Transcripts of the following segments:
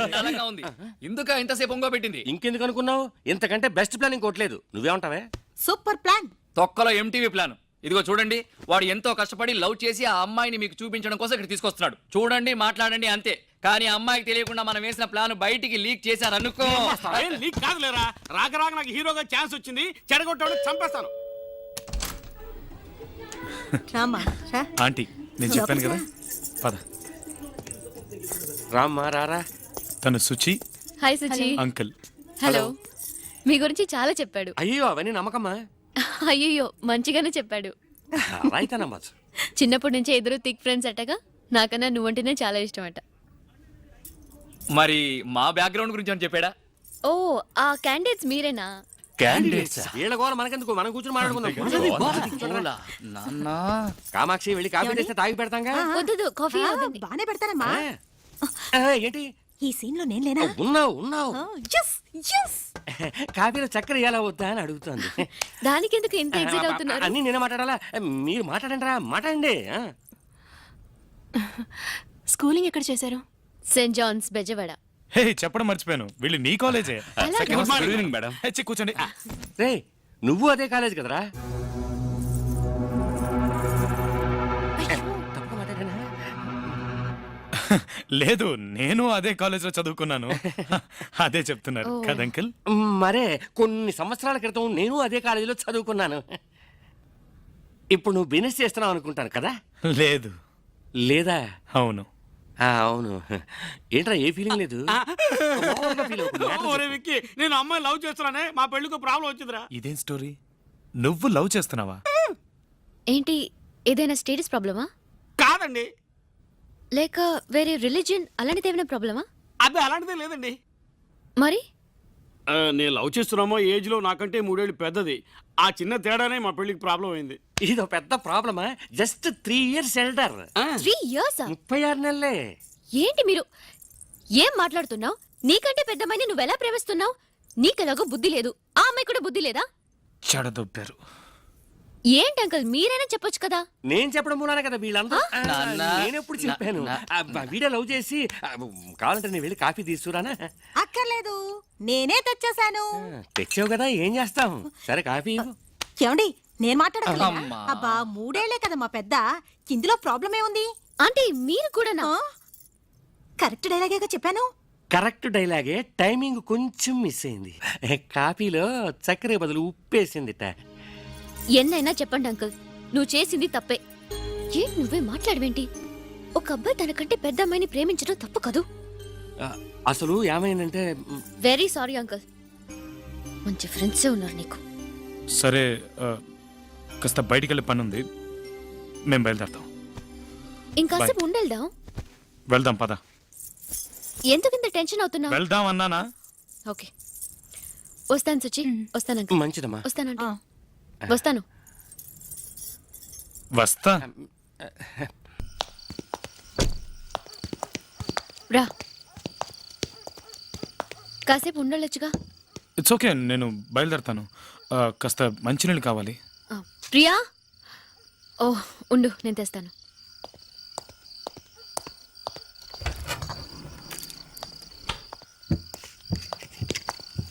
చండాలంగా ఉంది. ఎందుక ఇంతసేపు ఒంగో పెట్టింది? ఇంకెందుకు అనుకున్నావు? ఇంతకంటే బెస్ట్ ప్లాన్ ఇంకోట్లేదు. నువ్వేమంటావే? Super plan. తొక్కలో ఎంటీవీ ప్లాన్. ఇదిగో చూడండి, వాడు ఎంతో కష్టపడి లవ్ చేసి ఆ అమ్మాయిని మీకు చూపించడం కోసం ఇక్కడ తీసుకొస్తున్నాడు. చూడండి, మాట్లాడండి, అంతే. కానీ అమ్మాయికి తెలియకుండా మనం వేసిన ప్లాన్ బయటికి లీక్ చేశారనుకో. లీక్ కాదులేరా, రాక రాక నాకు హీరోగా ఛాన్స్ వచ్చింది, చెడగొట్టాడు, చంపేస్తాను. ఆంటీ నేను చెప్పాను కదా, పద. రామ్మా రారా. తను Suchi. Hi Suchi. Uncle. Hello. మీ గురించి చాలా చెప్పాడు. అయ్యో అవన్నీ నమ్మకమ్మా. అయ్యో మంచిగానే చెప్పాడు. అయితే నమ్మచ్చు. చిన్నప్పటి నుంచి ఇద్దరు థిక్ ఫ్రెండ్స్ అట్టగా. నాకన్నా నువ్వంటేనే చాలా ఇష్టం అట. మరి మా బ్యాక్గ్రౌండ్ గురించి అని చెప్పాడా? ఓ ఆ క్యాండిడేట్స్ మీరేనా? క్యాండిడేట్స్ వీళ్ళ గోల మనకెందుకు, మనం కూర్చొని మాట్లాడుకుందాం. కామాక్షి వెళ్ళి కాఫీ తెస్తే తాగి పెడతాంగా. వద్దు, కాఫీ బానే పెడతానమ్మా. ఏంటి ఈ సీన్ లో నేను లేనా? ఉన్నావు. కాఫీలో చక్కెర ఎలా వద్దా అని అడుగుతుంది. దానికి ఎందుకు ఇంత ఎగ్జైట్ అవుతున్నారు? అన్ని నేనే మాట్లాడాలా? మీరు మాట్లాడండి రా, మాట్లాడండి. స్కూలింగ్ ఎక్కడ చేశారు? Saint Johne's Bezawada. హే చెప్పడం మర్చిపోయాను, వీళ్ళు నీ కాలేజే. Good evening madam. కూర్చోండి. రే నువ్వు అదే కాలేజ్ కదరా? లేదు, నేను అదే కాలేజ్ లో చదువుకున్నాను. అదే చెప్తున్నారు కదా అంకుల్? మరే కొన్ని సంవత్సరాల క్రితం నేను అదే కాలేజీలో చదువుకున్నాను. ఇప్పుడు నువ్వు బిజినెస్ చేస్తున్నావు అనుకుంటాను కదా? లేదు. లేదా? అవును. అవును. ఏంట్రా ఏ ఫీలింగ్ లేదు? నేను అమ్మాయి లవ్ చేస్తున్నానే, మా పెళ్లికి ప్రాబ్లం వచ్చిందిరా. ఇదేం స్టోరీ? నువ్వు లవ్ చేస్తున్నావా? ఏంటి, ఏదైనా స్టేటస్ ప్రాబ్లమా? కాదండి. లేక వేరే రిలీజియన్ అలాంటిది ఏమైనా ప్రాబ్లమా? అబ్బే అలాంటిదే లేదండి. మరి నేను లవ్ చేస్తున్నామో ఏజ్ లో నాకంటే 3 ఏళ్ళు పెద్దది. ఆ చిన్న తేడానే మా పెళ్లికి ప్రాబ్లం అయింది. ఇదో పెద్ద ప్రాబ్లమా? Just 3 years elder. 3 years? 36 నెలలే. ఏంటి మీరు ఏం మాట్లాడుతున్నావు? నీకంటే పెద్దమ్మాయిని నువ్వెలా ప్రేమిస్తున్నావు? నీకెలాగో బుద్ధి లేదు, ఆ అమ్మాయి కూడా బుద్ధి లేదా? చెడదొబ్బారు. ఏంటి అంకల్, మీరైనా చెప్పొచ్చు కదా. నేను చెప్పడం మూలానే కదా వీళ్ళందరూ. నేనెప్పుడు చెప్పాను? వీడియో లవ్ చేసి కావాలంటే నేను వెళ్ళి కాఫీ తీసుకురానా? అక్కర్లేదు, నేనే తెచ్చేసాను. తెచ్చావు కదా, ఏం చేస్తాం. సరే కాఫీ. ఏమండి, నేను మాట్లాడగలనా? అబ్బా 3 ఏళ్లే కదా మా పెద్ద, ఇందులో ప్రాబ్లం ఏముంది? అంటే మీరు కూడా కరెక్ట్ డైలాగేగా చెప్పాను. కరెక్ట్ డైలాగే, టైమింగ్ కొంచెం మిస్ అయింది. కాఫీలో చక్కెర బదులు ఉప్పేసిందిట. ఎన్నైనా చెప్పండి అంకుల్, నువ్వు చేసింది తప్పే. నువ్వే మాట్లాడవేంటి? ఒక అబ్బాయి తనకంటే పెద్ద అమ్మాయిని ప్రేమించడం తప్పు కదూ. అసలు ఏమైందంటే, వెరీ సారీ అంకుల్, మంచి ఫ్రెండ్సే ఉన్నారు నీకు. సరే కాస్త బయటికి వెళ్ళే పని ఉంది, మేము బయలుదేరుతాం. ఇంకాసేపు ఉండేద్దాం. వెళ్దాం పద. ఎందుకు ఇంత టెన్షన్ అవుతున్నావు? వెళ్దాం అన్నానా? ఓకే వస్తాను సుచి, వస్తాను అంకుల్. మంచిదమ్మా. వస్తానండి, వస్తాను. వస్తా. రా, కాసేపు ఉండొచ్చుగా. ఇట్స్ ఓకే, నేను బయలుదేరుతాను. కాస్త మంచినీళ్ళు కావాలి. ప్రియా, ఓ ఉండు నేను తెస్తాను.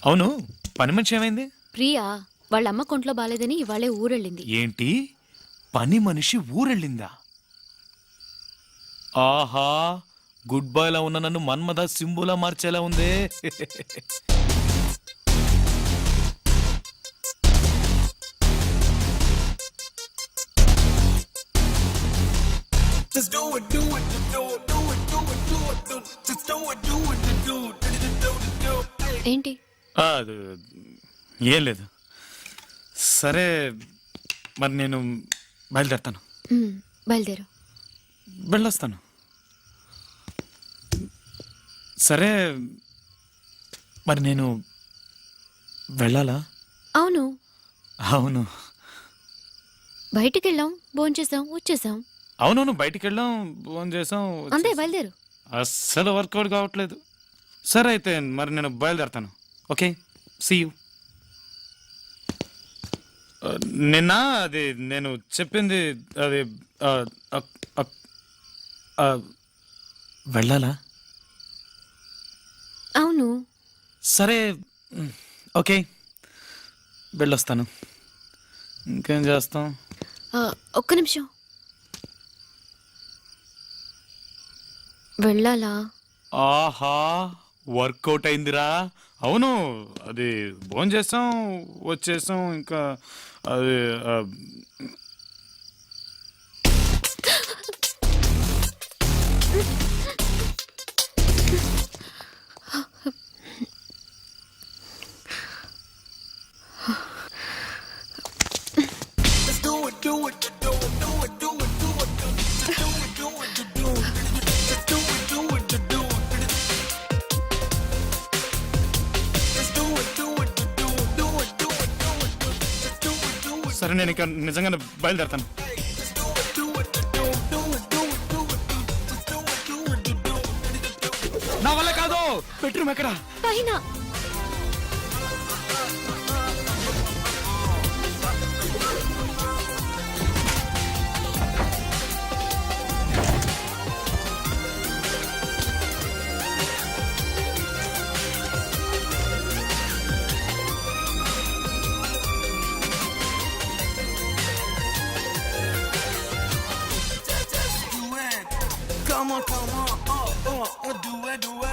అవును, పని మనిషి ఏమైంది? ప్రియా వాళ్ళ అమ్మ కొంట్లో బాలేదని ఇవాళే ఊరెళ్ళింది. ఏంటి, పని మనిషి ఊరెళ్ళిందా? ఆహా, గుడ్ బాయ్ లా ఉన్న నన్ను మన్మథ సింబులా మార్చేలా ఉందే. ఏంటి? ఏం లేదు. సరే మరి నేను బయలుదేరుతాను. బయలుదేరు. వెళ్ళొస్తాను. సరే మరి నేను వెళ్ళాలా? అవును. అవును. బయటికి వెళ్ళాం, భోంచేసాం, వచ్చేసాం. అవునవును, బయటికి వెళ్ళాం, ఫోన్ చేసాం, అంతే. బయలుదేరు. అస్సలు వర్కౌట్ కావట్లేదు. సరే అయితే మరి నేను బయలుదేరుతాను. Okay, see you. నిన్న అది నేను చెప్పింది అది వెళ్ళాలా? అవును. సరే ఓకే వెళ్ళొస్తాను. ఇంకేం చేస్తాం? ఒక్క నిమిషం. వెళ్ళాలా? ఆహా వర్కౌట్ అయిందిరా. అవును అది భోజనం చేసాం వచ్చేసాం ఇంకా అది సరే నేను ఇక నిజంగానే బయలుదేరతాను. నా వల్ల కాదు. బెడ్రూమ్ ఎక్కడ? పైన. Come on, do it, do it.